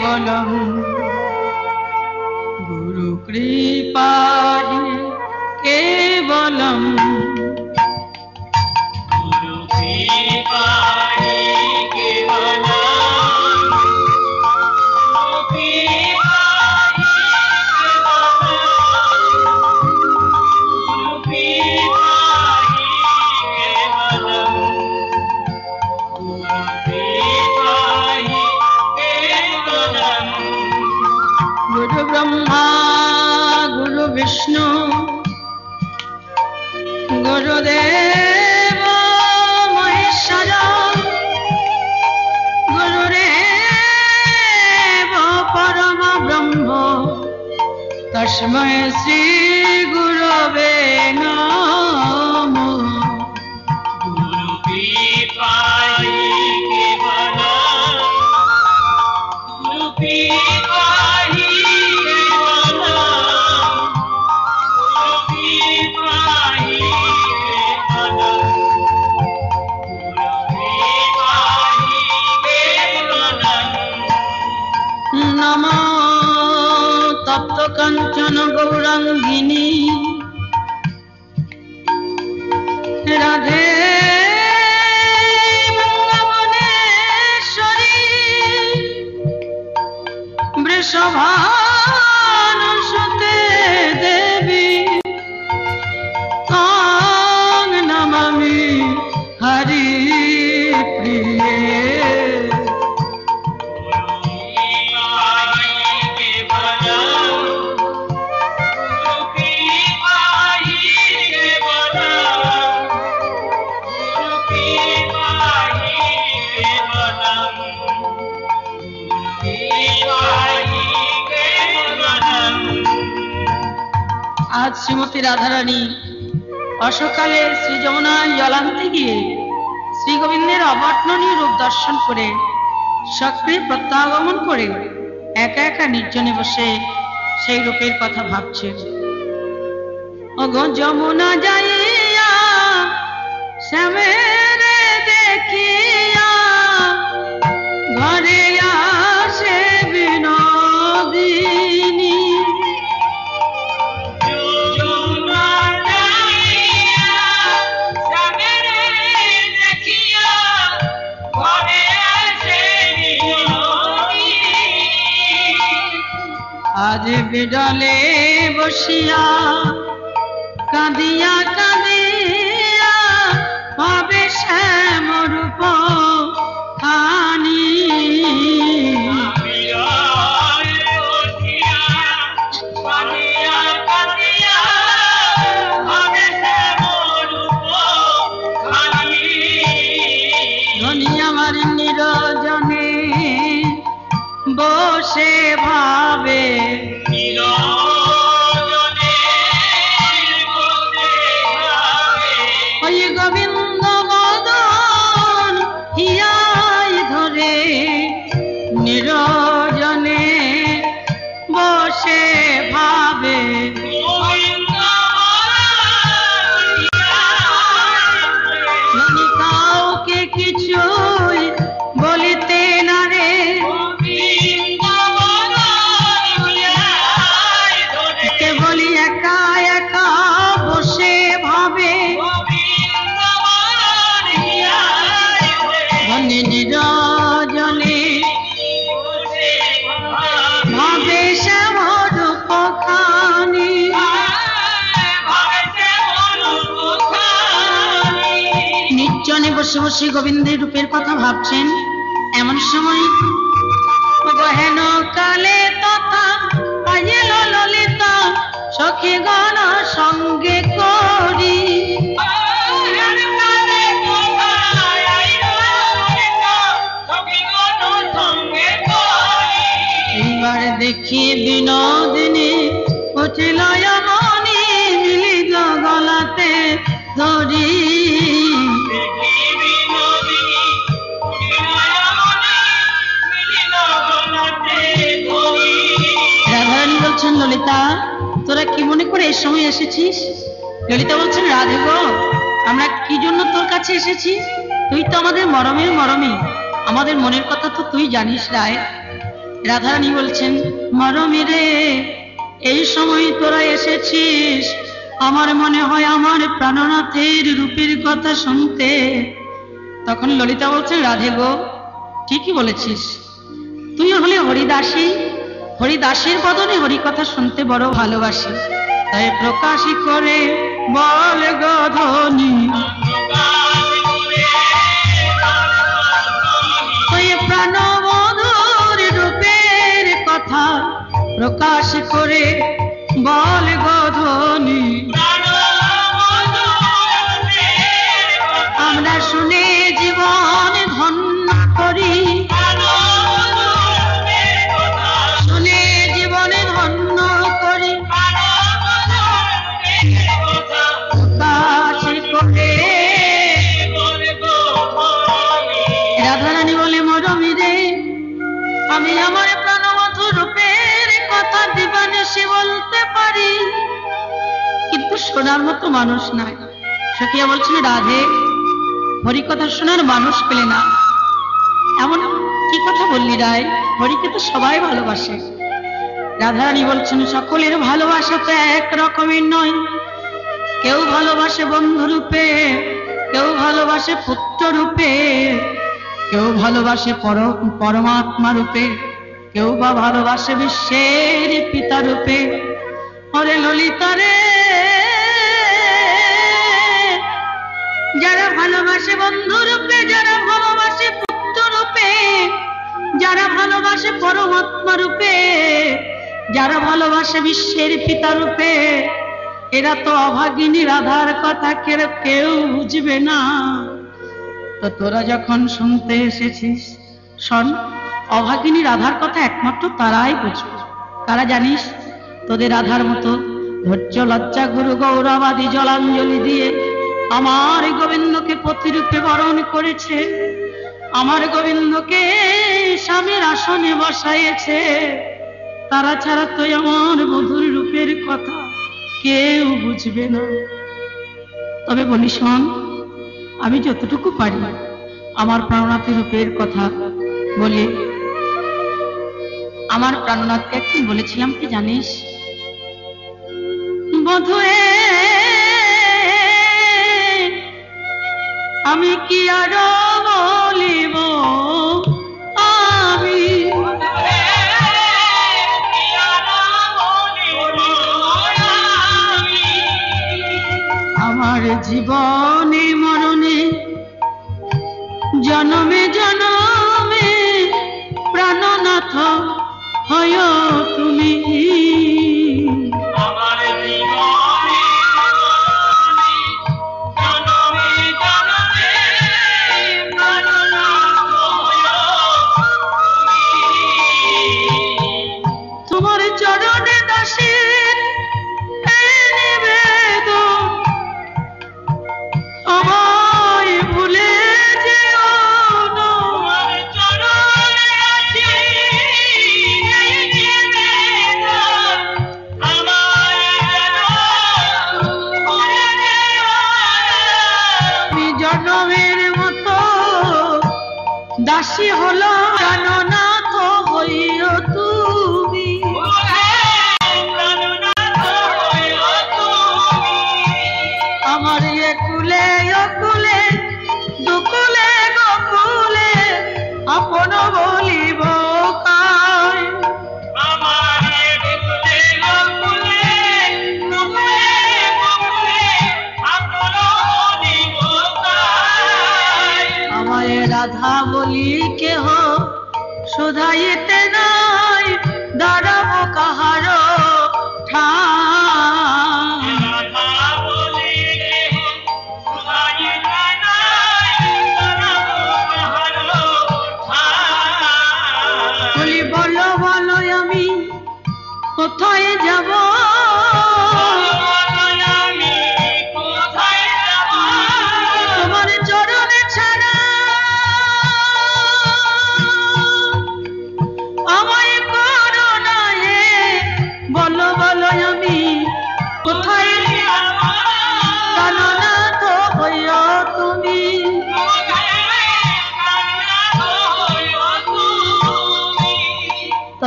केवलम गुरु कृपा ही केवलम गुरु कृपा ही केवलम गुरु ब्रह्मा गुरु विष्णु गुरुदेव महेश्वर गुरुरेव परम ब्रह्म तस्मै श्री गुरवे नमः गुरु कृपा ही केवलम गुरु कृपा ही तप्त कंचन गौरांगिनी राधे मंगमनेश्वरी वृषभानुसुते देवी तां नमामि हरि प्रिये आज श्रीमती राधारानी अशोकाले श्री যমুনায় জলান্তে গিয়ে শ্রী গোবিন্দের অবর্ণনীয় রূপ দর্শন করে সক্রিয় প্রত্যাগমন করে একা একা নির্জনে বসে সেই রূপের কথা ভাবছেন। ওগো যমুনা যাইয়া শ্যামেরে দেখিয়া ঘরে আসে বিনোদিনী आज बिडले बसिया कांदिया कांदिया भावे श्याम रूप खानी धनिया मारी निरजने बसे भावे गोविंद बदन हियाय धरे निरजने बसे भावे काउके किछुई বলিতে না রে কে বলি একা একা বসে ভাবে ধনী নিরজনে ভাবে শ্যাম রূপ খানি নির্জনে বসে বসে গোবিন্দের রূপের কথা ভাবছেন। এমন সময় গহেন কালে তথা আইল ললিতা সখীগণ সঙ্গে করি এইবার দেখি বিনোদিনী উঠিল মনি মিলিল গলাতে ধরি রাধারানী বলছেন ললিতা তোরা কি মনে করে এই সময় এসেছিস? ললিতা বলছেন রাধে গো আমরা কি জন্য তোর কাছে এসেছি? তুই তো আমাদের মরমের মরমী, আমাদের মনের কথা তো তুই জানিস রায়। রাধারানী বলছেন, মরমী রে, এই সময় তোরা এসেছিস আমার মনে হয় আমার প্রাণনাথের রূপের কথা শুনতে। তখন ললিতা বলছেন, রাধে গো, ঠিকই বলেছিস, তুই হলে হরিদাসী, হরিদাসীর বদনে হরিকথা শুনতে বড় ভালোবাসি, তাই প্রকাশই করে বল গো ধ্বনি, ওই প্রাণমধুর রূপের কথা প্রকাশ করে বল গো ধ্বনি। আমরা শুনে জীবন ধন্য করি, শুনে জীবনে ধন্য করি, প্রকাশ করে। রাধারানী বলে, মরমী রে, আমি আমার প্রাণমধুর রূপের কথা দিবানিশি বলতে পারি, কিন্তু শোনার মতো মানুষ নাই। সখিয়া বলছিল, রাধে, হরিকথা শোনার মানুষ পেলে না, এমন কি কথা বললি রায়, হরিকে তো সবাই ভালোবাসে। রাধারানী বলছেন, সকলের ভালোবাসা তো এক রকমের নয়, কেউ ভালোবাসে বন্ধু রূপে, কেউ ভালোবাসে পুত্র রূপে, কেউ ভালোবাসে পরমাত্মা রূপে, কেউ বা ভালোবাসে বিশ্বের পিতা রূপে। হরে ললিতা রে, যারা ভালোবাসে বন্ধু রূপে, যারা ভালোবাসে পুত্র রূপে, যারা ভালোবাসে পরমাত্মা রূপে, যারা ভালোবাসে বিশ্বের পিতা রূপে, এরা তো অভাগিনী রাধার কথা কেউ বুঝবে না। তো তোরা যখন শুনতে এসেছিস, শোন, অভাগিনী রাধার কথা একমাত্র তারাই বুঝবে। কারা জানিস? তোদের রাধার মতো ধৈর্য লজ্জা গুরু গৌরবাদী জলাঞ্জলি দিয়ে আমার গোবিন্দকে প্রতিরূপে বরণ করেছে, আমার গোবিন্দকে স্বামীর আসনে বসাইছে, তারা ছাড়া তো আমার মধুর রূপের কথা কেউ বুঝবে না। তবে বলি শোন, আমি যতটুকু পারি আমার প্রাণনাথের রূপের কথা বলে। আমার প্রাণনাথকে একদিন বলেছিলাম, কি জানিস বধুয়ে, আমি কি আর বলিব, আমি আমার জীবনে মরণে জনমে জনমে প্রাণনাথ হয় তুমি। আমার জীবনে জনমে জনমে প্রাণনাথ তোমার চরণে দাসের নিবেদন, আমায় ভুলে যেও না। তোমার চরণে আছে এই নিবেদন, আমায় যেন ভুলে যেও না। আমি জনমের মতো দাসী হলো, প্রাণনাথ হইও তুমি। আমার একুলে অকুলে দুকুলে গকুলে আপন বলিব কায়। আমায় রাধা বলি কেহ শোধাইতে নাই, দাঁড়াবো কাহার ঠাই। বলি বলো বলো আমি কোথায় যাব, তোমার চরণে ছাড়া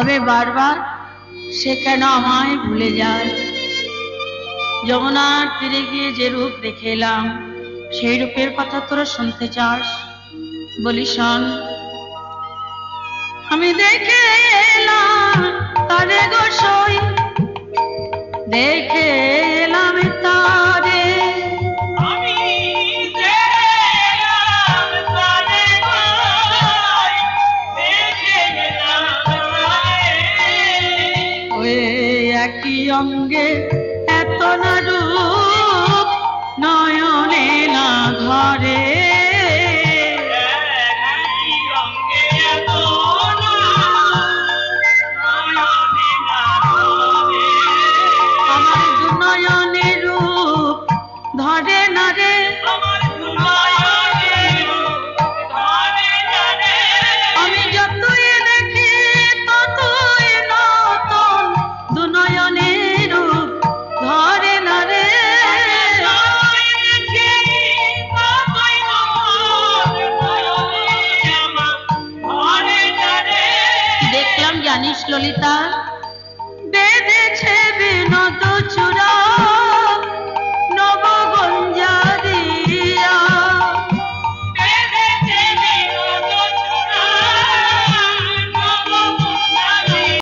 তবে বারবার সে কেন আমায় ভুলে যায়। যমুনার তীরে গিয়ে যে রূপ দেখে এলাম, সেই রূপের কথা তোরা শুনতে চাস? বলি শোন। আমি দেখে এলাম তারে গোসাই, দেখে এলাম তারে, আমি দেখলাম তারে গোসাই, দেখে এলাম তারে। ওই একই অঙ্গে এত না রূপ, নয়নে না ঘরে। একই রঙে এত না, নয়নে না ধরে। আমার দুনয়নে রূপ ধরে না রে, আমার দুনয়নে রূপ ধরে না রে। আমি যতই দেখি ততই নতুন, দুনয়নে রূপ ধরে না রে। যতই দেখি ততই নতুন, নয়নে আমার ধরে না রে। দেখলাম জানিস ললিতা,